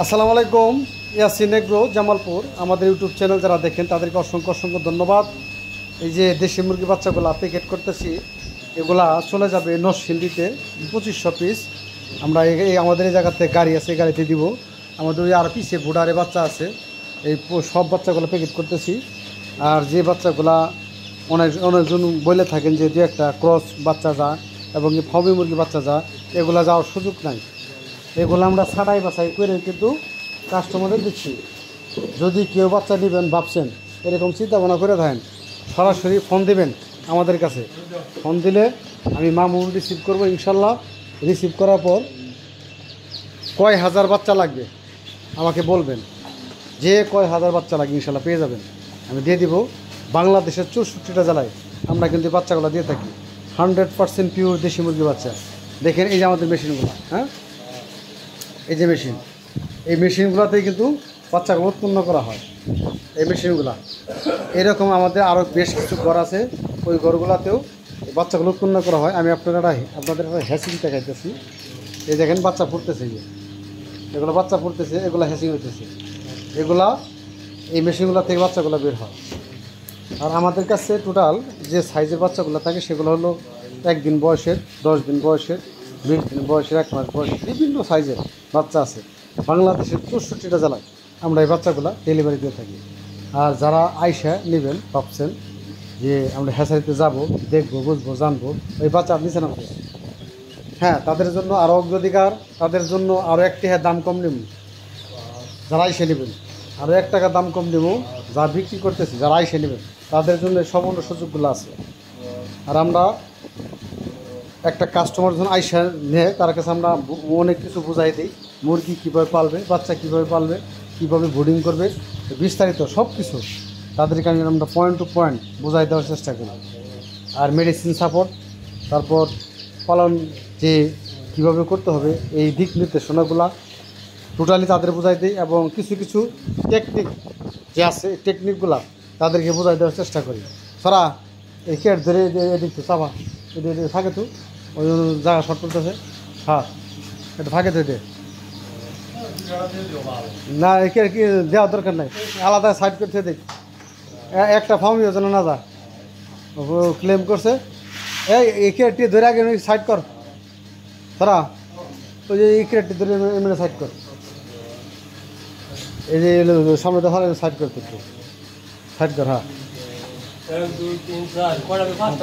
আসসালামু আলাইকুম। ইয়াসিন এগ্রো জামালপুর আমাদের ইউটিউব চ্যানেল যারা দেখেন তাদেরকে অসংখ্য অসংখ্য ধন্যবাদ। এই যে দেশি মুরগি বাচ্চাগুলো প্যাকেট করতেছি, এগুলা চলে যাবে নরসিংদীতে 2500 পিস। আমরা এই আমাদের এই জায়গাতে গাড়ি আছে, এই গাড়িতে দিব। আমাদের ওই আর পিছিয়ে ভোডারে বাচ্চা আছে, এই সব বাচ্চাগুলো প্যাকেট করতেছি। আর যে বাচ্চাগুলা অনেকজন বলে থাকেন যে দু একটা ক্রস বাচ্চা যায় এবং ফার্মি মুরগি বাচ্চা যায়, এগুলা যাওয়ার সুযোগ নাই। এগুলো আমরা ছাড়াই বাছাই করে কিন্তু কাস্টমারদের দিচ্ছি। যদি কেউ বাচ্চা নেবেন ভাবছেন, এরকম চিন্তা ভাবনা করে থাকেন, সরাসরি ফোন দিবেন আমাদের কাছে। ফোন দিলে আমি মামুন রিসিভ করব ইনশাল্লাহ। রিসিভ করার পর কয় হাজার বাচ্চা লাগবে আমাকে বলবেন, যে কয় হাজার বাচ্চা লাগবে ইনশাল্লাহ পেয়ে যাবেন, আমি দিয়ে দিব। বাংলাদেশের 64টা জেলায় আমরা কিন্তু বাচ্চাগুলো দিয়ে থাকি। 100% পিওর দেশি মুরগি বাচ্চা। দেখেন এই যে আমাদের মেশিনগুলো, হ্যাঁ এই যে মেশিন, এই মেশিনগুলোতেই কিন্তু বাচ্চাগুলো উৎপন্ন করা হয়। এই মেশিনগুলো এরকম আমাদের আরও বেশ কিছু ঘর আছে, ওই ঘরগুলোতেও বাচ্চাগুলো উৎপন্ন করা হয়। আমি আপনাদের একটা হ্যাসিং দেখাইতেছি। এই দেখেন বাচ্চা ফুটতেছে, এগুলো বাচ্চা ফুটতেছে, এগুলো হ্যাসিং হইতেছে। এগুলা এই মেশিনগুলো থেকে বাচ্চাগুলো বের হয়। আর আমাদের কাছে টোটাল যে সাইজের বাচ্চাগুলো থাকে সেগুলো হলো 1 দিন বয়সের, 10 দিন বয়সের, 20 দিন বয়সের, 1 মাস বয়সের, বিভিন্ন সাইজের বাচ্চা আছে। বাংলাদেশের 64টা জেলায় আমরা এই বাচ্চাগুলো ডেলিভারি দিয়ে থাকি। আর যারা আইসা নেবেন ভাবছেন যে আমরা হ্যাচারিতে যাব, দেখবো, বুঝবো, জানবো, ওই বাচ্চা আপনি নিচে নামবে, হ্যাঁ তাদের জন্য আরও অগ্রাধিকার, তাদের জন্য আরও 1 টাকা দাম কম নেব। যারা আইসে নেবেন আরও 1 টাকা দাম কম দেবো। যা বিক্রি করতেছি যারা আইসে নেবেন তাদের জন্য সম্পূর্ণ সুযোগগুলো আছে। আর আমরা একটা কাস্টমার যখন আইসা নেয় তার কাছে আমরা অনেক কিছু বুঝাই দিই। মুরগি কীভাবে পালবে, বাচ্চা কীভাবে পালবে, কীভাবে ব্রিডিং করবে, বিস্তারিত সব কিছু তাদেরকে আমরা পয়েন্ট টু পয়েন্ট বোঝাই দেওয়ার চেষ্টা করি। আর মেডিসিন সাপোর্ট, তারপর পালন যে কীভাবে করতে হবে এই দিক নির্দেশনাগুলা টোটালি তাদের বোঝাই দিই। এবং কিছু কিছু টেকনিক যে আছে টেকনিকগুলা তাদেরকে বোঝাই দেওয়ার চেষ্টা করি। সারা এই কেট ধরে এদিক তো চাপা এদিকে থাকে, তো ওই জায়গা শর্ট করতেছে, হ্যাঁ এটা থাকে তো এতে না, একে কি দেওয়ার দরকার নাই, আলাদা সাইড করতে দেখ। একটা ফার্মিও যেন না যা ক্লেম করছে। এই কেটটি ধরে আগে সাইড কর, সারা ওই যে এই কেটটি ধরে এমনি সাইড কর। এই যে সামনে দেখা সাইড করতে সাইড কর, হ্যাঁ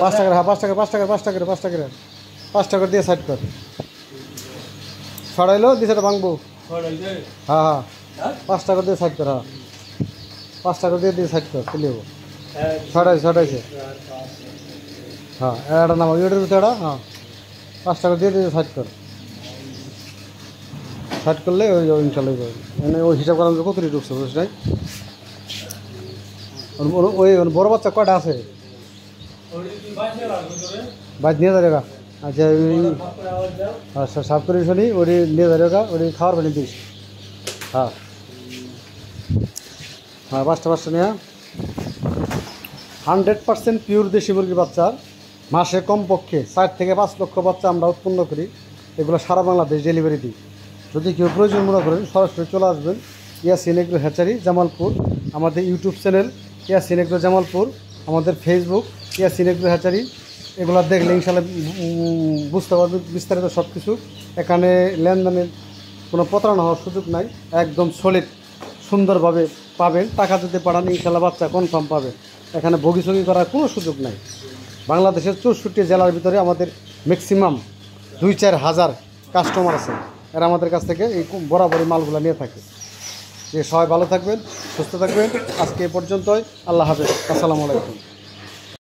5 টাকা, হ্যাঁ 5 টাকা, 5 টাকা, 5 টাকা, 5 টাকা, 5 টাকা দিয়ে সাইড কর। ছড়াইলো দিশাটা ভাঙবো, হ্যাঁ হ্যাঁ 5 টাকা দিয়ে সাইড কর, হ্যাঁ 5 টাকা দিয়ে সাইড কর, চলে যাবো। ছড়াইছে, হ্যাঁ এটা নামা ইউটিউব এটা, হ্যাঁ 5 টাকা দিয়ে সাইড কর। সাইড করলে ওই ইনশাল্লাহ মানে ওই হিসাব করার কত ঢুকছে বুঝতে নাই। ওই বড় বাচ্চা কয়টা আছে বাইক নিয়ে যাবে? আচ্ছা আচ্ছা সাফ করে শুনি ওটি নিয়ে যাবে, ওটি খাওয়ার পানি দিস, হ্যাঁ হ্যাঁ 5টা নেওয়া। 100% পিওর দেশি মুরগির বাচ্চার মাসে কমপক্ষে 4 থেকে 5 লক্ষ বাচ্চা আমরা উৎপন্ন করি। এগুলো সারা বাংলাদেশ ডেলিভারি দিই। যদি কেউ প্রয়োজন মনে করেন সরাসরি চলে আসবেন ইয়াসিন এগ্রো হ্যাচারি জামালপুর। আমাদের YouTube channel Yasin agro Jamalpur, আমাদের ফেসবুক ইয়াসিন এগ্রো হ্যাচারি। এগুলো দেখলে ইনশাল্লাহ বুঝতে পারবে বিস্তারিত সব কিছু। এখানে লেনদেনের কোনো প্রতারণা হওয়ার সুযোগ নাই, একদম সলিড সুন্দরভাবে পাবেন। টাকা যদি পাঠান ইনশাল্লাহ বাচ্চা কনফার্ম পাবেন। এখানে বগিসগি করার কোনো সুযোগ নাই। বাংলাদেশের 64 জেলার ভিতরে আমাদের ম্যাক্সিমাম 2-4 হাজার কাস্টমার আছে, এরা আমাদের কাছ থেকে এই বরাবরই মালগুলো নিয়ে থাকে। যে সবাই ভালো থাকবেন, সুস্থ থাকবেন। আজকে এ পর্যন্তই, আল্লাহ হাফেজ, আসসালামু আলাইকুম।